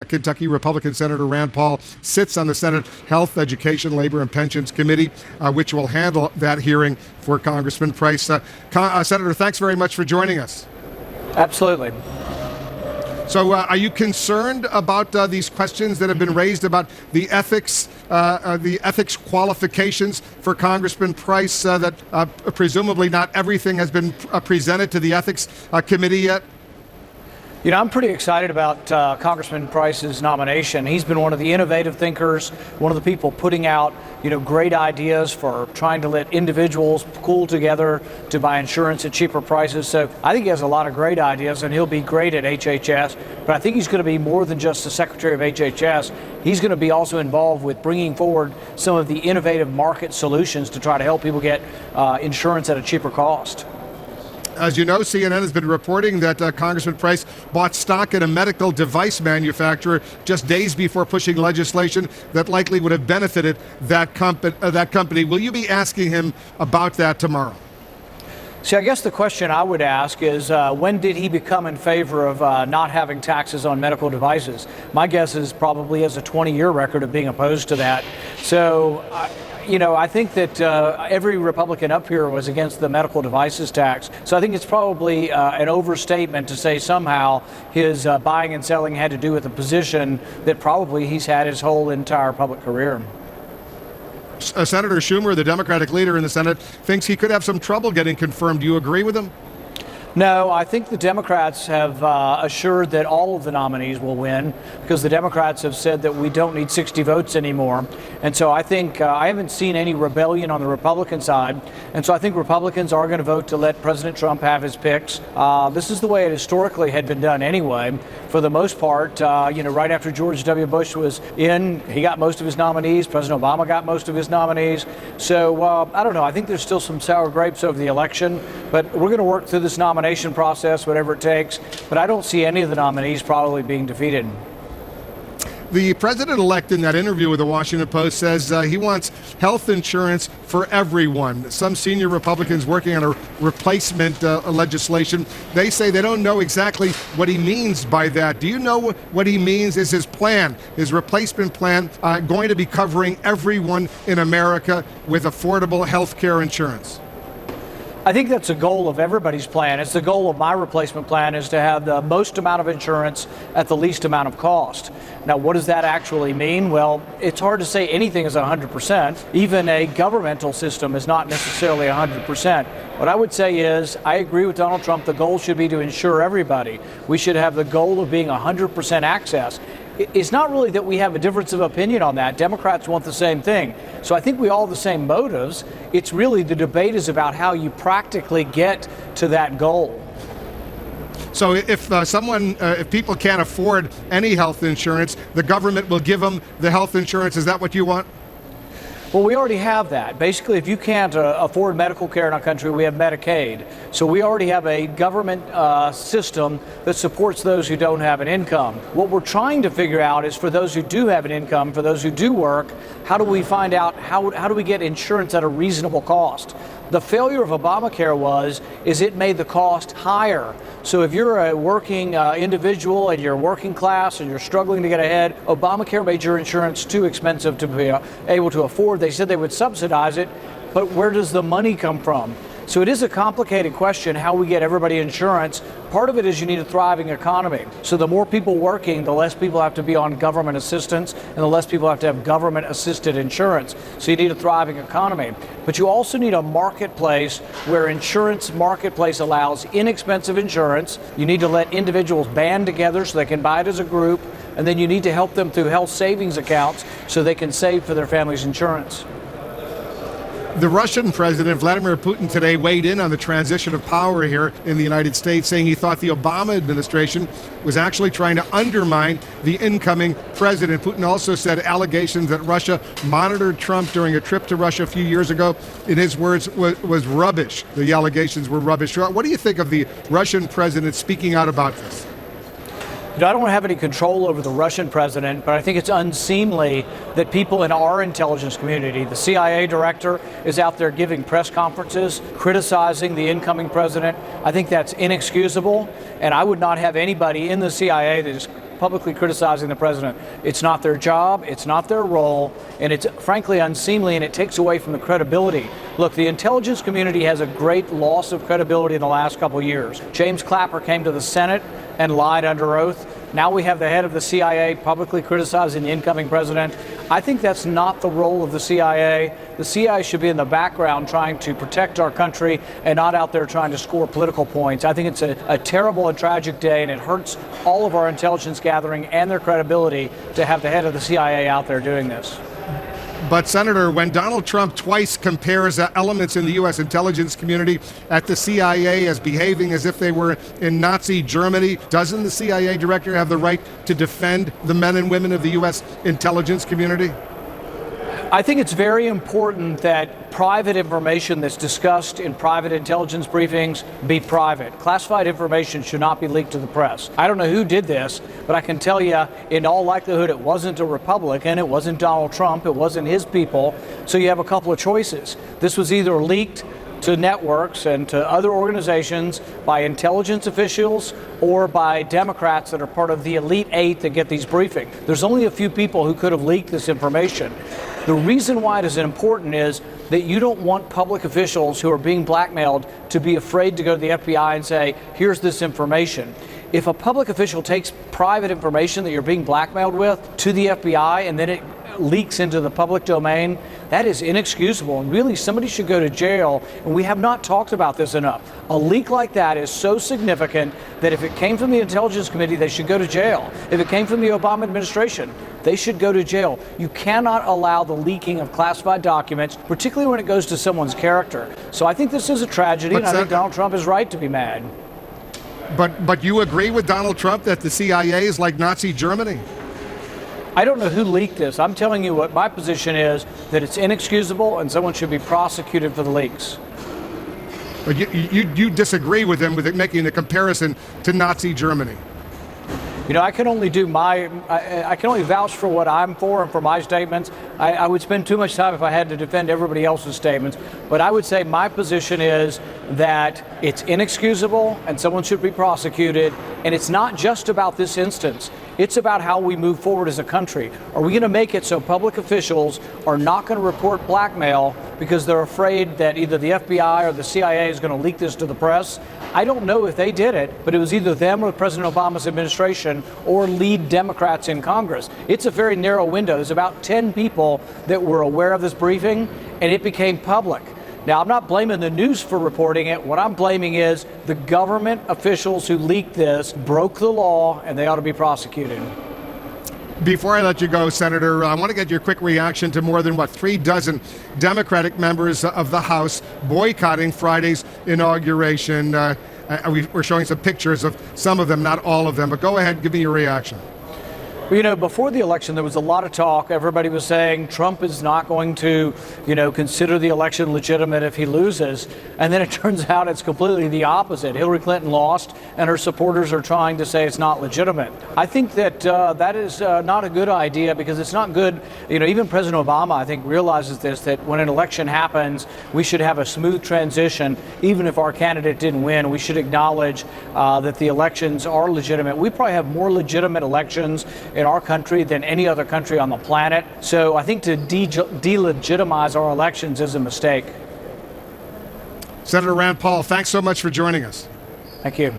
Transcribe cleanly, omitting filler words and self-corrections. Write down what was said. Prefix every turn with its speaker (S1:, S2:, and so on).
S1: Kentucky Republican Senator Rand Paul sits on the Senate Health, Education, Labor, and Pensions Committee, which will handle that hearing for Congressman Price. Senator, thanks very much for joining us.
S2: Absolutely.
S1: So are you concerned about these questions that have been raised about the ethics qualifications for Congressman Price, that presumably not everything has been presented to the Ethics Committee yet?
S2: You know, I'm pretty excited about Congressman Price's nomination. He's been one of the innovative thinkers, one of the people putting out, great ideas for trying to let individuals pool together to buy insurance at cheaper prices. So I think he has a lot of great ideas, and he'll be great at HHS. But I think he's going to be more than just the Secretary of HHS. He's going to be also involved with bringing forward some of the innovative market solutions to try to help people get insurance at a cheaper cost.
S1: As you know, CNN has been reporting that Congressman Price bought stock in a medical device manufacturer just days before pushing legislation that likely would have benefited that company. Will you be asking him about that tomorrow?
S2: See, I guess the question I would ask is, when did he become in favor of not having taxes on medical devices? My guess is probably has a 20-year record of being opposed to that. So, I think that every Republican up here was against the medical devices tax. So I think it's probably an overstatement to say somehow his buying and selling had to do with a position that probably he's had his whole entire public career.
S1: Senator Schumer, the Democratic leader in the Senate, thinks he could have some trouble getting confirmed. Do you agree with him?
S2: No, I think the Democrats have assured that all of the nominees will win, because the Democrats have said that we don't need 60 votes anymore. And so I think I haven't seen any rebellion on the Republican side. And so I think Republicans are going to vote to let President Trump have his picks. This is the way it historically had been done anyway. For the most part, right after George W. Bush was in, he got most of his nominees. President Obama got most of his nominees. So I don't know. I think there's still some sour grapes over the election, but we're going to work through this nomination process, whatever it takes. But I don't see any of the nominees probably being defeated.
S1: The president-elect in that interview with the Washington Post says he wants health insurance for everyone. Some senior Republicans working on a replacement legislation, they say they don't know exactly what he means by that. Do you know what he means? Is his plan, his replacement plan, going to be covering everyone in America with affordable health care insurance?
S2: I think that's a goal of everybody's plan. It's the goal of my replacement plan, is to have the most amount of insurance at the least amount of cost. Now, what does that actually mean? Well, it's hard to say anything is 100%. Even a governmental system is not necessarily 100%. What I would say is, I agree with Donald Trump. The goal should be to insure everybody. We should have the goal of being 100% access. It's not really that we have a difference of opinion on that. Democrats want the same thing. So I think we all have the same motives. It's really the debate is about how you practically get to that goal.
S1: So if people can't afford any health insurance, the government will give them the health insurance. Is that what you want?
S2: Well, we already have that. Basically, if you can't afford medical care in our country, we have Medicaid. So we already have a government system that supports those who don't have an income. What we're trying to figure out is, for those who do have an income, for those who do work, how do we find out, how do we get insurance at a reasonable cost? The failure of Obamacare is it made the cost higher. So if you're a working individual and you're working class and you're struggling to get ahead, Obamacare made your insurance too expensive to be able to afford. They said they would subsidize it, but where does the money come from? So it is a complicated question how we get everybody insurance. Part of it is you need a thriving economy. So the more people working, the less people have to be on government assistance, and the less people have to have government-assisted insurance. So you need a thriving economy. But you also need a marketplace where insurance marketplace allows inexpensive insurance. You need to let individuals band together so they can buy it as a group, and then you need to help them through health savings accounts so they can save for their family's insurance.
S1: The Russian president, Vladimir Putin, today weighed in on the transition of power here in the United States, saying he thought the Obama administration was actually trying to undermine the incoming president. Putin also said allegations that Russia monitored Trump during a trip to Russia a few years ago, in his words, was rubbish. The allegations were rubbish. What do you think of the Russian president speaking out about this?
S2: I don't have any control over the Russian president, but I think it's unseemly that people in our intelligence community, the CIA director is out there giving press conferences, criticizing the incoming president. I think that's inexcusable, and I would not have anybody in the CIA that is publicly criticizing the president. It's not their job, it's not their role, and it's frankly unseemly, and it takes away from the credibility. Look, the intelligence community has a great loss of credibility in the last couple of years. James Clapper came to the Senate and lied under oath. Now we have the head of the CIA publicly criticizing the incoming president. I think that's not the role of the CIA. The CIA should be in the background trying to protect our country and not out there trying to score political points. I think it's a terrible and tragic day, and it hurts all of our intelligence gathering and their credibility to have the head of the CIA out there doing this.
S1: But, Senator, when Donald Trump twice compares elements in the U.S. intelligence community at the CIA as behaving as if they were in Nazi Germany, doesn't the CIA director have the right to defend the men and women of the U.S. intelligence community?
S2: I think it's very important that private information that's discussed in private intelligence briefings be private. Classified information should not be leaked to the press. I don't know who did this, but I can tell you in all likelihood it wasn't a Republican, it wasn't Donald Trump, it wasn't his people. So you have a couple of choices. This was either leaked to networks and to other organizations by intelligence officials or by Democrats that are part of the elite eight that get these briefings. There's only a few people who could have leaked this information. The reason why it is important is that you don't want public officials who are being blackmailed to be afraid to go to the FBI and say, here's this information. If a public official takes private information that you're being blackmailed with to the FBI and then it leaks into the public domain, that is inexcusable. And really, somebody should go to jail, and we have not talked about this enough. A leak like that is so significant that if it came from the Intelligence Committee, they should go to jail. If it came from the Obama administration, they should go to jail. You cannot allow the leaking of classified documents, particularly when it goes to someone's character. So I think this is a tragedy, and I think Donald Trump is right to be mad.
S1: But you agree with Donald Trump that the CIA is like Nazi Germany?
S2: I don't know who leaked this. I'm telling you what my position is, that it's inexcusable and someone should be prosecuted for the leaks.
S1: But you disagree with him with it making a comparison to Nazi Germany?
S2: You know, I can only vouch for what I'm for and for my statements. I would spend too much time if I had to defend everybody else's statements. But I would say my position is that it's inexcusable and someone should be prosecuted. And it's not just about this instance. It's about how we move forward as a country. Are we going to make it so public officials are not going to report blackmail because they're afraid that either the FBI or the CIA is going to leak this to the press? I don't know if they did it, but it was either them or President Obama's administration or lead Democrats in Congress. It's a very narrow window. There's about 10 people that were aware of this briefing, and it became public. Now, I'm not blaming the news for reporting it. What I'm blaming is the government officials who leaked this broke the law, and they ought to be prosecuted.
S1: Before I let you go, Senator, I want to get your quick reaction to more than, 3 dozen Democratic members of the House boycotting Friday's inauguration. We're showing some pictures of some of them, not all of them, but go ahead, give me your reaction.
S2: Well, you know, before the election, there was a lot of talk. Everybody was saying Trump is not going to, consider the election legitimate if he loses. And then it turns out it's completely the opposite. Hillary Clinton lost, and her supporters are trying to say it's not legitimate. I think that that is not a good idea because it's not good. Even President Obama, I think, realizes this, that when an election happens, we should have a smooth transition. Even if our candidate didn't win, we should acknowledge that the elections are legitimate. We probably have more legitimate elections in our country than any other country on the planet. So I think to delegitimize our elections is a mistake.
S1: Senator Rand Paul, thanks so much for joining us.
S2: Thank you.